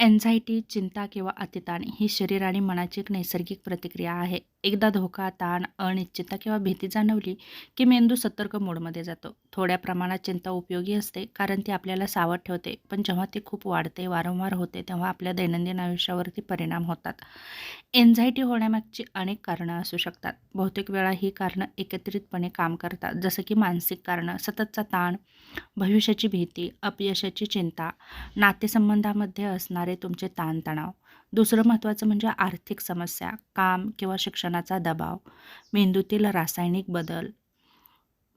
Anxiety, चिंता किंवा अतिताण ही शरीर आणि मनाची एक नैसर्गिक प्रतिक्रिया आहे. एकदा धोका, ताण, अनिश्चितता किंवा भीती जाणवली, की मेंदू सतर्क मोडमध्ये जातो. थोड्या प्रमाणात चिंता उपयोगी असते, कारण ती आपल्याला सावध ठेवते. पण जेव्हा ती खूप वाढते, वारंवार होते, तेव्हा आपल्या दैनंदिन आयुष्यावरती परिणाम होतात. एन्झायटी होण्यामागची अनेक कारणं असू शकतात. बहुतेक वेळा ही कारणं एकत्रितपणे काम करतात, जसं की मानसिक कारणं, सततचा ताण, भविष्याची भीती, अपयशाची चिंता, नातेसंबंधामध्ये असणारे तुमचे ताणतणाव. दुसरं महत्त्वाचं म्हणजे आर्थिक समस्या, काम किंवा शिक्षणाचा दबाव, मेंदूतील रासायनिक बदल.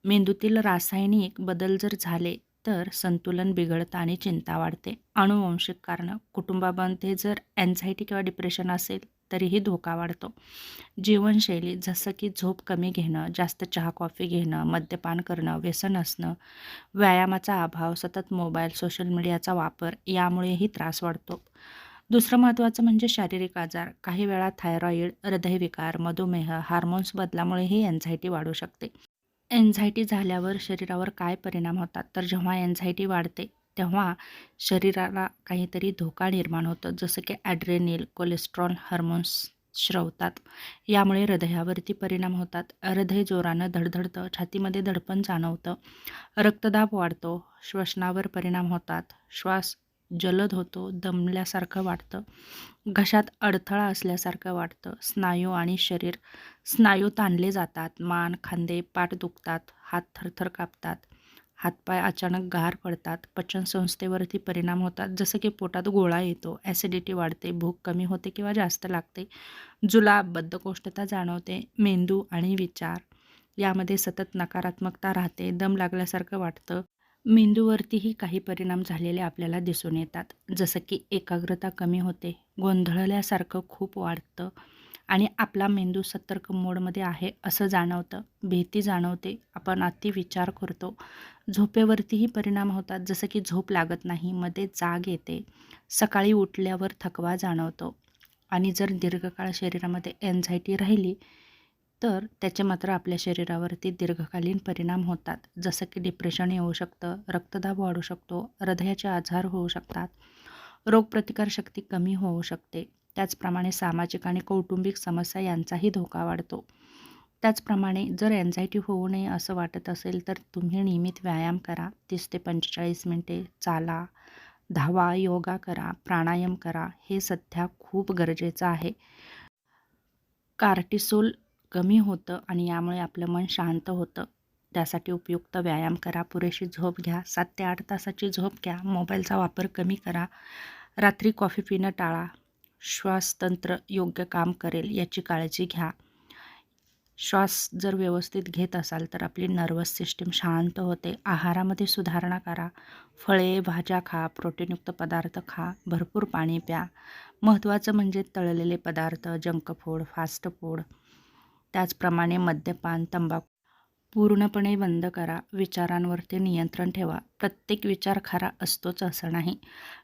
मेंदूतील रासायनिक बदल जर झाले, तर संतुलन बिघडतं आणि चिंता वाढते. अनुवंशिक कारणं, कुटुंबामध्ये जर अँझायटी किंवा डिप्रेशन असेल, तरीही धोका वाढतो. जीवनशैली जसं की झोप कमी घेणं, जास्त चहा कॉफी घेणं, मद्यपान करणं, व्यसन असणं, व्यायामाचा अभाव, सतत मोबाईल, सोशल मीडियाचा वापर यामुळेही त्रास वाढतो. दुसरं महत्त्वाचं म्हणजे शारीरिक आजार. काही वेळा थायरॉईड, हृदयविकार, मधुमेह, हार्मोन्स बदलामुळेही एन्झायटी वाढू शकते. एन्झायटी झाल्यावर शरीरावर काय परिणाम होतात? तर जेव्हा एन्झायटी वाढते, तेव्हा शरीराला काहीतरी धोका निर्माण होतो, जसं की ॲड्रेनल, कोलेस्ट्रॉल हार्मोन्स स्रवतात. यामुळे हृदयावरती परिणाम होतात. हृदय जोरानं धडधडतं, छातीमध्ये धडपण जाणवतं, रक्तदाब वाढतो, श्वसनावर परिणाम होतात, श्वास जलद होतो, दमल्यासारखं वाटतं, घशात अडथळा असल्यासारखं वाटतं, स्नायू आणि शरीर स्नायू ताणले जातात, मान, खांदे, पाठ दुखतात, हात थरथर कापतात, हातपाय अचानक गार पडतात, पचनसंस्थेवरती परिणाम होतात, जसं की पोटात गोळा येतो, ॲसिडिटी वाढते, भूक कमी होते किंवा जास्त लागते, जुलाब, बद्धकोष्ठता जाणवते, मेंदू आणि विचार यामध्ये सतत नकारात्मकता राहते, दम लागल्यासारखं वाटतं. मेंदूवरतीही काही परिणाम झालेले आपल्याला दिसून येतात, जसं की एकाग्रता कमी होते, गोंधळल्यासारखं खूप वाटतं आणि आपला मेंदू सतर्क मोडमध्ये आहे असं जाणवतं, भीती जाणवते, आपण अति विचार करतो. झोपेवरतीही परिणाम होतात, जसं की झोप लागत नाही, मध्ये जाग येते, सकाळी उठल्यावर थकवा जाणवतो आणि जर दीर्घकाळ शरीरामध्ये एन्झायटी राहिली, तर त्याचे मात्र आपल्या शरीरावरती दीर्घकालीन परिणाम होतात, जसं की डिप्रेशन येऊ शकतं, रक्तदाब वाढू शकतो, हृदयाचे आजार होऊ शकतात, रोगप्रतिकारशक्ती कमी होऊ शकते. त्याचप्रमाणे सामाजिक आणि कौटुंबिक समस्या यांचाही धोका वाढतो. त्याचप्रमाणे जर एन्झायटी होऊ नये असं वाटत असेल, तर तुम्ही नियमित व्यायाम करा, 30 ते 45 मिनिटे चाला, धावा, योगा करा, प्राणायाम करा. हे सध्या खूप गरजेचं आहे. कार्टिसोल कमी होतं आणि यामुळे आपलं मन शांत होतं. त्यासाठी उपयुक्त व्यायाम करा, पुरेशी झोप घ्या, 7 ते 8 तासाची झोप घ्या, मोबाईलचा वापर कमी करा, रात्री कॉफी पिणं टाळा, श्वासतंत्र योग्य काम करेल याची काळजी घ्या. श्वास जर व्यवस्थित घेत असाल तर आपली नर्वस सिस्टीम शांत होते. आहारामध्ये सुधारणा करा, फळे, भाज्या खा, प्रोटीनयुक्त पदार्थ खा, भरपूर पाणी प्या. महत्त्वाचं म्हणजे तळलेले पदार्थ, जंक फूड, फास्ट फूड, त्याचप्रमाणे मद्यपान, तंबाखू पूर्णपणे बंद करा. विचारांवरती नियंत्रण ठेवा. प्रत्येक विचार खरा असतोच असं नाही.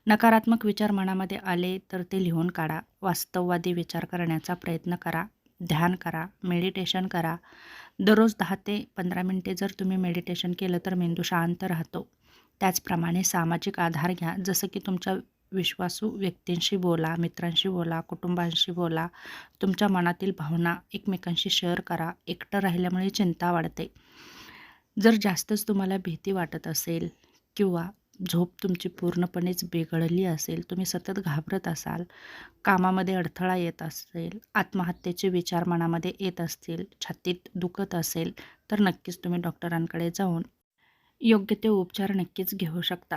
नकारात्मक विचार मनामध्ये आले तर ते लिहून काढा. वास्तववादी विचार करण्याचा प्रयत्न करा. ध्यान करा, मेडिटेशन करा. दररोज 10 ते 15 मिनिटे जर तुम्ही मेडिटेशन केलं तर मेंदू शांत राहतो. त्याचप्रमाणे सामाजिक आधार घ्या, जसं की तुमच्या विश्वासू व्यक्तींशी बोला, मित्रांशी बोला, कुटुंबांशी बोला. तुमच्या मनातील भावना एकमेकांशी शेअर करा. एकटं राहिल्यामुळे चिंता वाढते. जर जास्तच तुम्हाला भीती वाटत असेल किंवा झोप तुमची पूर्णपणेच बिघडली असेल, तुम्ही सतत घाबरत असाल, कामामध्ये अडथळा येत असेल, आत्महत्येचे विचार मनामध्ये येत असतील, छातीत दुखत असेल, तर नक्कीच तुम्ही डॉक्टरांकडे जाऊन योग्य ते उपचार नक्कीच घेऊ शकता.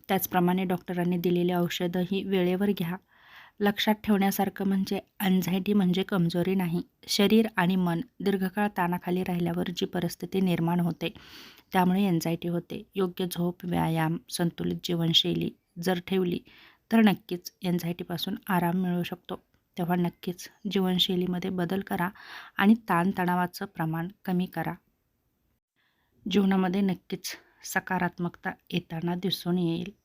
त्याचप्रमाणे डॉक्टरांनी दिलेली औषधं ही वेळेवर घ्या. लक्षात ठेवण्यासारखं म्हणजे अँझायटी म्हणजे कमजोरी नाही. शरीर आणि मन दीर्घकाळ ताणाखाली राहिल्यावर जी परिस्थिती निर्माण होते, त्यामुळे एन्झायटी होते. योग्य झोप, व्यायाम, संतुलित जीवनशैली जर ठेवली, तर नक्कीच एन्झायटीपासून आराम मिळू शकतो. तेव्हा नक्कीच जीवनशैलीमध्ये बदल करा आणि ताणतणावाचं प्रमाण कमी करा. जीवनामध्ये नक्कीच सकारात्मकता येताना दिसून येईल.